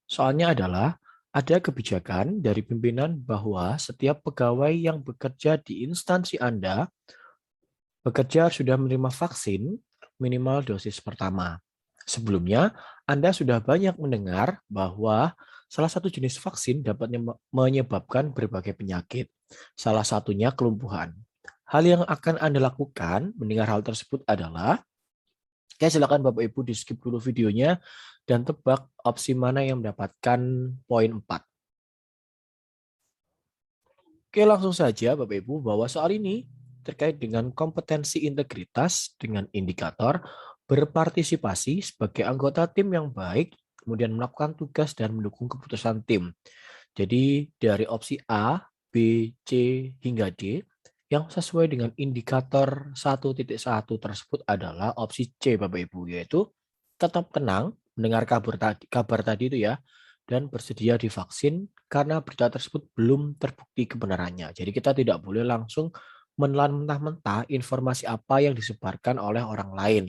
Soalnya adalah ada kebijakan dari pimpinan bahwa setiap pegawai yang bekerja di instansi Anda bekerja sudah menerima vaksin minimal dosis pertama. Sebelumnya, Anda sudah banyak mendengar bahwa salah satu jenis vaksin dapat menyebabkan berbagai penyakit, salah satunya kelumpuhan. Hal yang akan Anda lakukan mendengar hal tersebut adalah, oke, silakan Bapak Ibu di skip dulu videonya dan tebak opsi mana yang mendapatkan poin 4. Oke, langsung saja Bapak Ibu bahwa soal ini terkait dengan kompetensi integritas dengan indikator berpartisipasi sebagai anggota tim yang baik, kemudian melakukan tugas dan mendukung keputusan tim. Jadi dari opsi A, B, C, hingga D, yang sesuai dengan indikator 1.1 tersebut adalah opsi C Bapak Ibu, yaitu tetap tenang mendengar kabar tadi itu ya, dan bersedia divaksin karena berita tersebut belum terbukti kebenarannya. Jadi kita tidak boleh langsung menelan mentah-mentah informasi apa yang disebarkan oleh orang lain.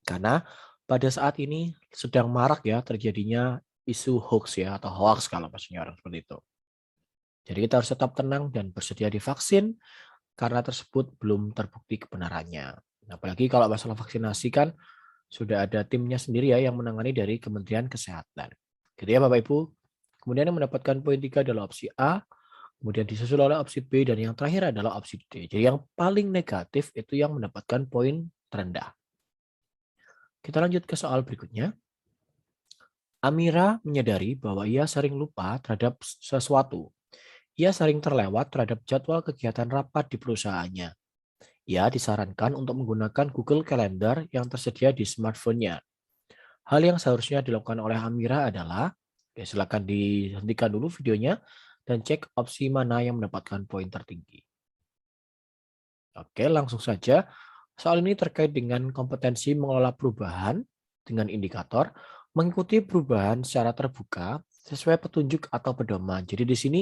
Karena pada saat ini sedang marak ya terjadinya isu hoax ya atau hoax kalau maksudnya orang seperti itu. Jadi kita harus tetap tenang dan bersedia divaksin karena tersebut belum terbukti kebenarannya. Apalagi kalau masalah vaksinasi kan sudah ada timnya sendiri ya yang menangani dari Kementerian Kesehatan. Gitu ya Bapak Ibu. Kemudian yang mendapatkan poin 3 adalah opsi A, kemudian disusul oleh opsi B, dan yang terakhir adalah opsi D. Jadi yang paling negatif itu yang mendapatkan poin terendah. Kita lanjut ke soal berikutnya. Amira menyadari bahwa ia sering lupa terhadap sesuatu. Ia sering terlewat terhadap jadwal kegiatan rapat di perusahaannya. Ia disarankan untuk menggunakan Google Calendar yang tersedia di smartphone-nya. Hal yang seharusnya dilakukan oleh Amira adalah, oke, silakan dihentikan dulu videonya dan cek opsi mana yang mendapatkan poin tertinggi. Oke, langsung saja. Soal ini terkait dengan kompetensi mengelola perubahan dengan indikator mengikuti perubahan secara terbuka sesuai petunjuk atau pedoman. Jadi di sini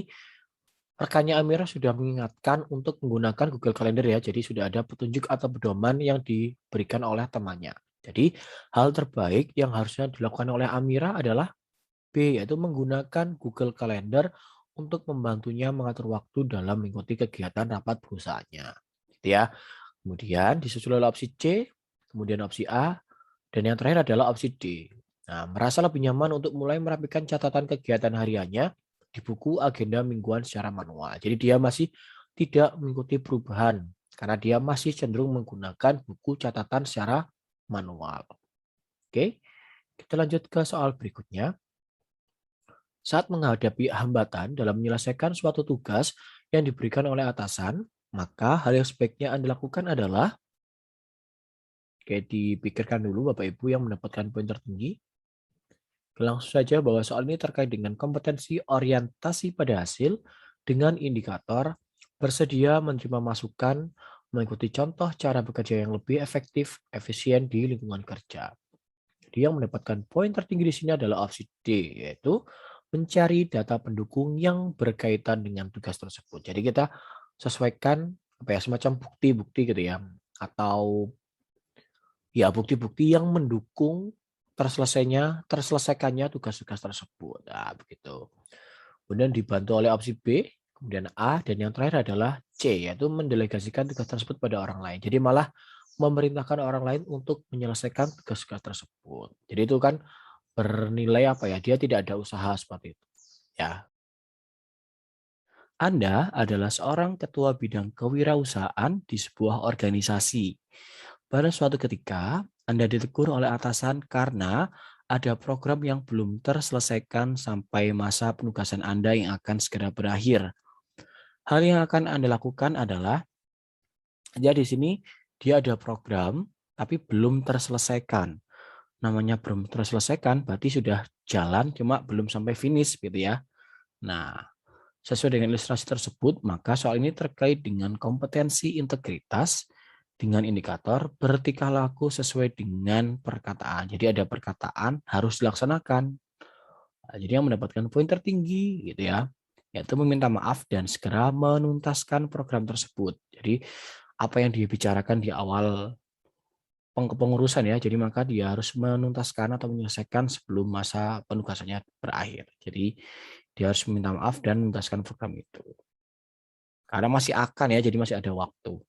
rekannya Amira sudah mengingatkan untuk menggunakan Google Calendar ya. Jadi sudah ada petunjuk atau pedoman yang diberikan oleh temannya. Jadi hal terbaik yang harusnya dilakukan oleh Amira adalah B, yaitu menggunakan Google Calendar untuk membantunya mengatur waktu dalam mengikuti kegiatan rapat perusahaannya. Gitu ya. Kemudian disusul oleh opsi C, kemudian opsi A, dan yang terakhir adalah opsi D. Nah, merasa lebih nyaman untuk mulai merapikan catatan kegiatan hariannya di buku agenda mingguan secara manual. Jadi dia masih tidak mengikuti perubahan karena dia masih cenderung menggunakan buku catatan secara manual. Oke, kita lanjut ke soal berikutnya. Saat menghadapi hambatan dalam menyelesaikan suatu tugas yang diberikan oleh atasan, maka hal yang sebaiknya Anda lakukan adalah, kayak dipikirkan dulu Bapak Ibu yang mendapatkan poin tertinggi. Langsung saja bahwa soal ini terkait dengan kompetensi orientasi pada hasil dengan indikator bersedia menerima masukan, mengikuti contoh cara bekerja yang lebih efektif, efisien di lingkungan kerja. Jadi yang mendapatkan poin tertinggi di sini adalah opsi D, yaitu mencari data pendukung yang berkaitan dengan tugas tersebut. Jadi kita sesuaikan apa ya semacam bukti-bukti gitu ya, atau ya bukti-bukti yang mendukung terselesaikannya tugas-tugas tersebut. Nah, begitu. Kemudian dibantu oleh opsi B, kemudian A, dan yang terakhir adalah C, yaitu mendelegasikan tugas tersebut pada orang lain. Jadi malah memerintahkan orang lain untuk menyelesaikan tugas-tugas tersebut. Jadi itu kan bernilai apa ya? Dia tidak ada usaha seperti itu. Ya, Anda adalah seorang ketua bidang kewirausahaan di sebuah organisasi. Pada suatu ketika, Anda ditegur oleh atasan karena ada program yang belum terselesaikan sampai masa penugasan Anda yang akan segera berakhir. Hal yang akan Anda lakukan adalah, ya di sini dia ada program tapi belum terselesaikan. Namanya belum terselesaikan berarti sudah jalan cuma belum sampai finish gitu ya. Nah, sesuai dengan ilustrasi tersebut, maka soal ini terkait dengan kompetensi integritas dengan indikator bertingkah laku sesuai dengan perkataan. Jadi ada perkataan harus dilaksanakan. Nah, jadi yang mendapatkan poin tertinggi gitu ya, yaitu meminta maaf dan segera menuntaskan program tersebut. Jadi apa yang dibicarakan di awal kepengurusan ya, jadi maka dia harus menuntaskan atau menyelesaikan sebelum masa penugasannya berakhir. Jadi dia harus meminta maaf dan menuntaskan program itu. Karena masih akan ya, jadi masih ada waktu.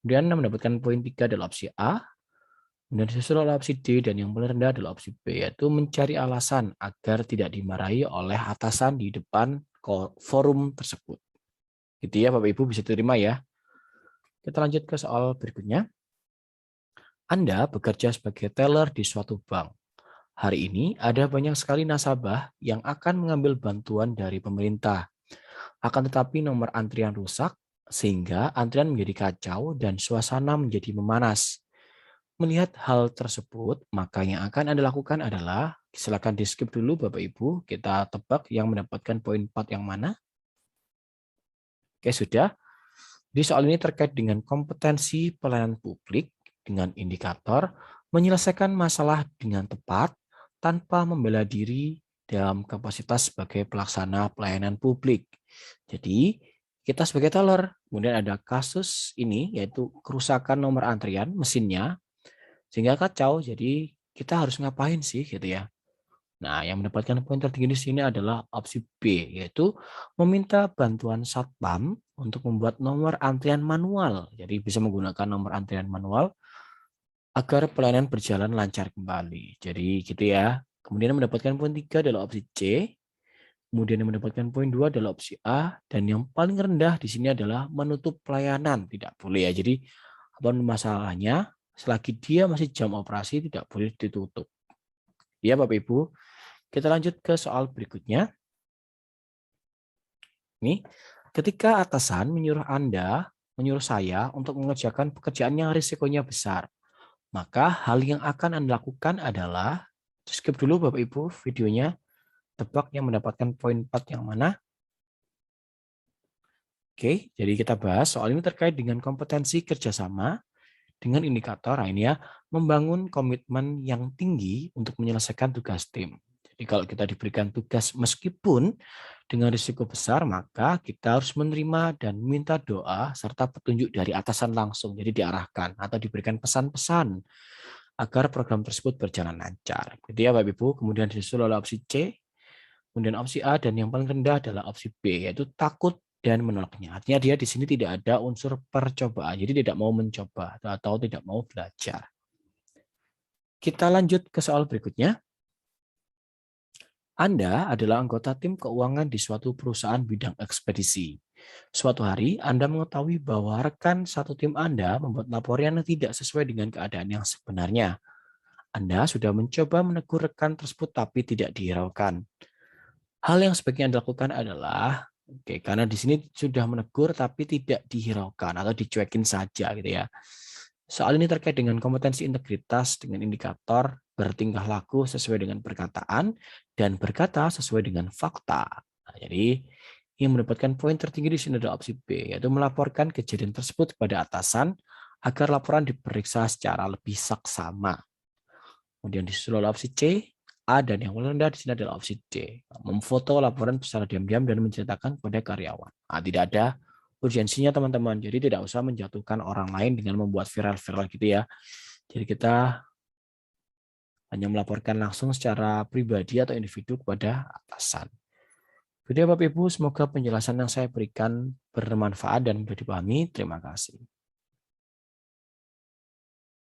Kemudian mendapatkan poin 3 adalah opsi A, kemudian disusul oleh opsi D, dan yang paling rendah adalah opsi B, yaitu mencari alasan agar tidak dimarahi oleh atasan di depan forum tersebut. Gitu ya Bapak Ibu, bisa diterima ya. Kita lanjut ke soal berikutnya. Anda bekerja sebagai teller di suatu bank. Hari ini ada banyak sekali nasabah yang akan mengambil bantuan dari pemerintah. Akan tetapi nomor antrian rusak sehingga antrian menjadi kacau dan suasana menjadi memanas. Melihat hal tersebut, maka yang akan Anda lakukan adalah, silakan di skip dulu Bapak Ibu, kita tebak yang mendapatkan poin 4 yang mana. Oke, sudah. Di soal ini terkait dengan kompetensi pelayanan publik dengan indikator menyelesaikan masalah dengan tepat tanpa membela diri dalam kapasitas sebagai pelaksana pelayanan publik. Jadi, kita sebagai teller, kemudian ada kasus ini yaitu kerusakan nomor antrian mesinnya sehingga kacau. Jadi, kita harus ngapain sih gitu ya. Nah, yang mendapatkan poin tertinggi di sini adalah opsi B, yaitu meminta bantuan satpam untuk membuat nomor antrian manual. Jadi bisa menggunakan nomor antrian manual agar pelayanan berjalan lancar kembali. Jadi gitu ya. Kemudian yang mendapatkan poin 3 adalah opsi C. Kemudian yang mendapatkan poin 2 adalah opsi A. Dan yang paling rendah di sini adalah menutup pelayanan. Tidak boleh ya. Jadi apapun masalahnya, selagi dia masih jam operasi tidak boleh ditutup. Ya Bapak Ibu. Kita lanjut ke soal berikutnya. Nih, ketika atasan menyuruh saya untuk mengerjakan pekerjaan yang risikonya besar, maka hal yang akan Anda lakukan adalah, skip dulu Bapak Ibu videonya, tebak yang mendapatkan poin 4 yang mana. Oke, jadi kita bahas soal ini terkait dengan kompetensi kerjasama dengan indikator ini ya, membangun komitmen yang tinggi untuk menyelesaikan tugas tim. Jadi kalau kita diberikan tugas meskipun dengan risiko besar, maka kita harus menerima dan minta doa serta petunjuk dari atasan langsung. Jadi diarahkan atau diberikan pesan-pesan agar program tersebut berjalan lancar. Jadi ya Bapak Ibu, kemudian disusul oleh opsi C, kemudian opsi A, dan yang paling rendah adalah opsi B, yaitu takut dan menolaknya. Artinya dia di sini tidak ada unsur percobaan, jadi tidak mau mencoba atau tidak mau belajar. Kita lanjut ke soal berikutnya. Anda adalah anggota tim keuangan di suatu perusahaan bidang ekspedisi. Suatu hari, Anda mengetahui bahwa rekan satu tim Anda membuat laporan yang tidak sesuai dengan keadaan yang sebenarnya. Anda sudah mencoba menegur rekan tersebut tapi tidak dihiraukan. Hal yang sebaiknya Anda lakukan adalah, oke, karena di sini sudah menegur tapi tidak dihiraukan atau dicuekin saja gitu ya. Soal ini terkait dengan kompetensi integritas dengan indikator bertingkah laku sesuai dengan perkataan dan berkata sesuai dengan fakta. Nah, jadi yang mendapatkan poin tertinggi di sini adalah opsi B, yaitu melaporkan kejadian tersebut kepada atasan agar laporan diperiksa secara lebih saksama. Kemudian disusul oleh opsi C, A, dan yang paling rendah di sini adalah opsi D. Memfoto laporan secara diam-diam dan menceritakan kepada karyawan. Nah, tidak ada urgensinya teman-teman. Jadi tidak usah menjatuhkan orang lain dengan membuat viral-viral gitu ya. Jadi kita hanya melaporkan langsung secara pribadi atau individu kepada atasan. Jadi Bapak Ibu, semoga penjelasan yang saya berikan bermanfaat dan mudah dipahami. Terima kasih.